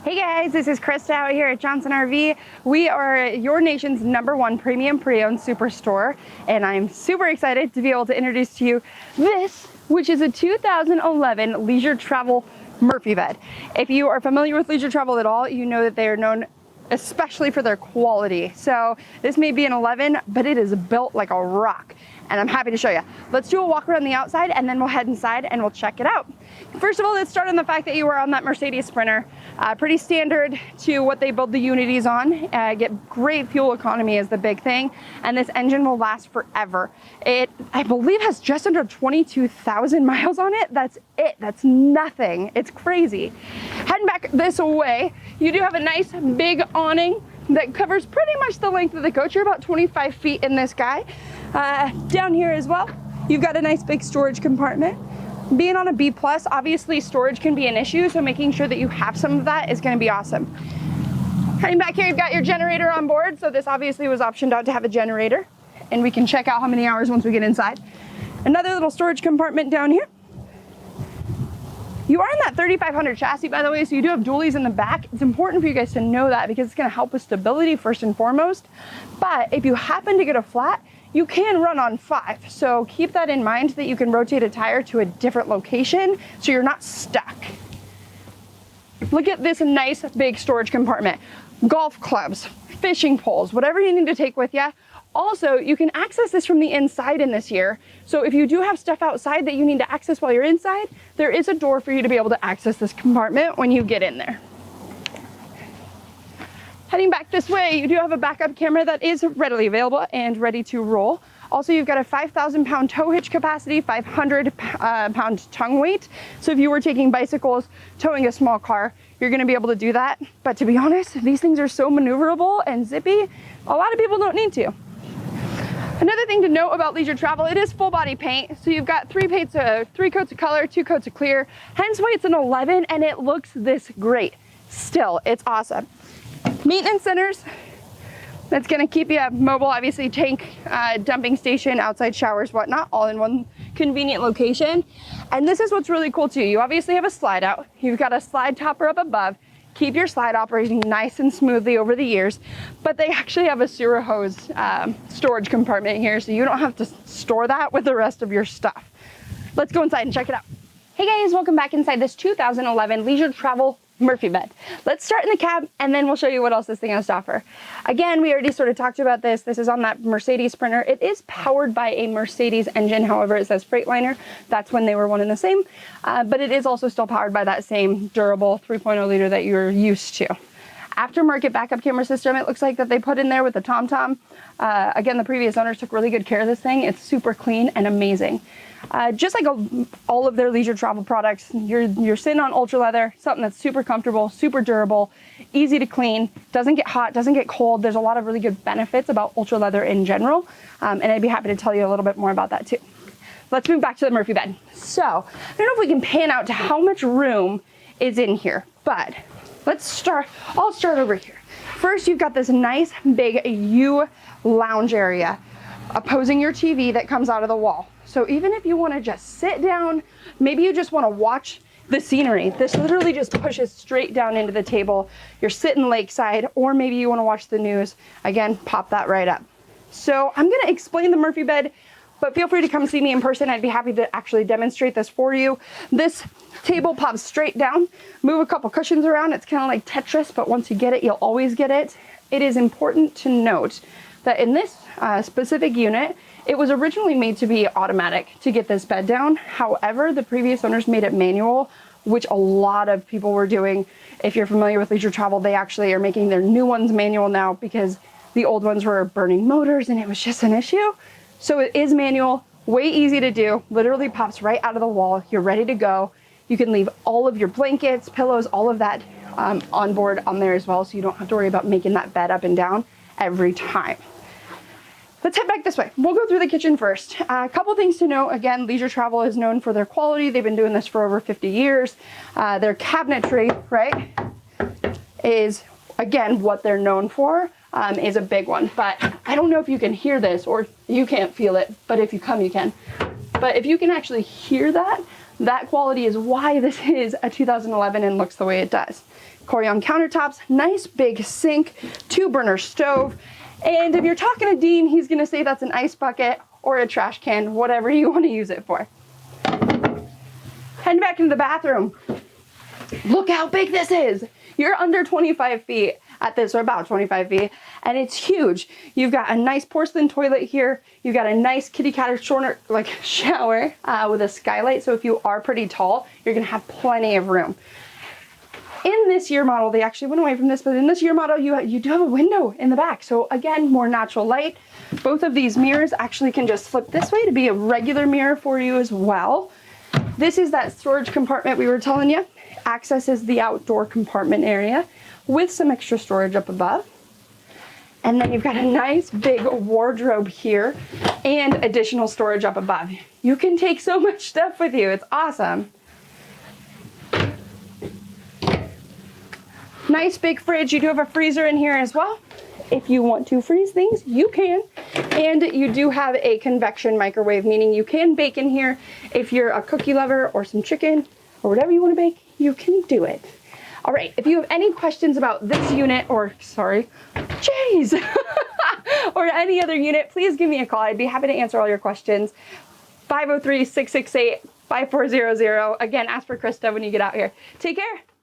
Hey guys, this is Krista out here at Johnson RV. We are your nation's #1 premium pre-owned superstore, and I'm super excited to be able to introduce to you this, which is a 2011 Leisure Travel Murphy bed. If you are familiar with Leisure Travel at all, you know that they are known especially for their quality. So this may be an 11, but it is built like a rock, and I'm happy to show you. Let's do a walk around the outside and then we'll head inside and we'll check it out. First of all, let's start on the fact that you are on that Mercedes Sprinter. Pretty standard to what they build the Unities on. Get great fuel economy is the big thing, and this engine will last forever. It, I believe, has just under 22,000 miles on it. That's it, that's nothing. It's crazy. Heading back this way, you do have a nice big awning that covers pretty much the length of the coach. You're about 25 feet in this guy. Down here as well, you've got a nice big storage compartment. Being on a B+, obviously storage can be an issue, so making sure that you have some of that is going to be awesome. Heading back here, you've got your generator on board, so this obviously was optioned out to have a generator, and we can check out how many hours once we get inside. Another little storage compartment down here. You are in that 3500 chassis, by the way, so you do have dualies in the back. It's important for you guys to know that because it's going to help with stability first and foremost. But if you happen to get a flat, you can run on 5. So keep that in mind, that you can rotate a tire to a different location so you're not stuck. Look at this nice big storage compartment. Golf clubs, fishing poles, whatever you need to take with you. Also, you can access this from the inside in this here. So if you do have stuff outside that you need to access while you're inside, there is a door for you to be able to access this compartment when you get in there. Heading back this way, you do have a backup camera that is readily available and ready to roll. Also, you've got a 5,000 pound tow hitch capacity, 500 pound tongue weight. So if you were taking bicycles, towing a small car, you're gonna be able to do that. But to be honest, these things are so maneuverable and zippy, a lot of people don't need to. Another thing to note about Leisure Travel, it is full body paint. So you've got 3 coats of color, 2 coats of clear, hence why it's an 11 and it looks this great. Still, it's awesome. Maintenance centers, that's gonna keep you mobile, obviously tank, dumping station, outside showers, whatnot, all in one convenient location. And this is what's really cool too. You obviously have a slide out. You've got a slide topper up above. Keep your slide operating nice and smoothly over the years, but they actually have a sewer hose storage compartment here, so you don't have to store that with the rest of your stuff. Let's go inside and check it out. Hey guys, welcome back inside this 2011 Leisure Travel Murphy bed. Let's start in the cab and then we'll show you what else this thing has to offer. Again, we already sort of talked about this. This is on that Mercedes Sprinter. It is powered by a Mercedes engine. However, it says Freightliner. That's when they were one and the same. But it is also still powered by that same durable 3.0 liter that you're used to. Aftermarket backup camera system, it looks like, that they put in there with the TomTom. Again, the previous owners took really good care of this thing. It's super clean and amazing. Just like all of their Leisure Travel products, you're sitting on ultra leather, something that's super comfortable, super durable, easy to clean, doesn't get hot, doesn't get cold. There's a lot of really good benefits about ultra leather in general, and I'd be happy to tell you a little bit more about that too. Let's move back to the Murphy bed. So I don't know if we can pan out to how much room is in here, but let's start. I'll start over here. First, you've got this nice big U lounge area opposing your TV that comes out of the wall. So even if you want to just sit down, maybe you just want to watch the scenery, this literally just pushes straight down into the table. You're sitting lakeside, or maybe you want to watch the news. Again, pop that right up. So I'm going to explain the Murphy bed, but feel free to come see me in person. I'd be happy to actually demonstrate this for you. This table pops straight down. Move a couple cushions around. It's kind of like Tetris, but once you get it, you'll always get it. It is important to note that in this specific unit, it was originally made to be automatic to get this bed down. However, the previous owners made it manual, which a lot of people were doing. If you're familiar with Leisure Travel, they actually are making their new ones manual now because the old ones were burning motors and it was just an issue. So it is manual, way easy to do, literally pops right out of the wall. You're ready to go. You can leave all of your blankets, pillows, all of that on board on there as well, so you don't have to worry about making that bed up and down every time. Let's head back this way. We'll go through the kitchen first. A couple things to know. Again, Leisure Travel is known for their quality. They've been doing this for over 50 years. Their cabinetry, right, is, again, what they're known for, is a big one. But I don't know if you can hear this, or you can't feel it, but if you come, you can. But if you can actually hear that, That quality is why this is a 2011 and looks the way it does. Corian countertops, nice big sink, 2-burner stove. And if you're talking to Dean, he's gonna say that's an ice bucket or a trash can, whatever you wanna use it for. Head back into the bathroom. Look how big this is. You're under 25 feet at this, or about 25 feet, and it's huge. You've got a nice porcelain toilet here. You've got a nice kitty cat shower with a skylight, so if you are pretty tall, you're gonna have plenty of room. In this year model, they actually went away from this, but in this year model, you do have a window in the back. So again, more natural light. Both of these mirrors actually can just flip this way to be a regular mirror for you as well. This is that storage compartment we were telling you. Accesses the outdoor compartment area with some extra storage up above. And then you've got a nice big wardrobe here and additional storage up above. You can take so much stuff with you. It's awesome. Nice big fridge. You do have a freezer in here as well. If you want to freeze things, you can. And you do have a convection microwave, meaning you can bake in here. If you're a cookie lover or some chicken or whatever you want to bake, you can do it. All right, if you have any questions about this unit or or any other unit, please give me a call. I'd be happy to answer all your questions. 503-668-5400. Again, ask for Krista when you get out here. Take care.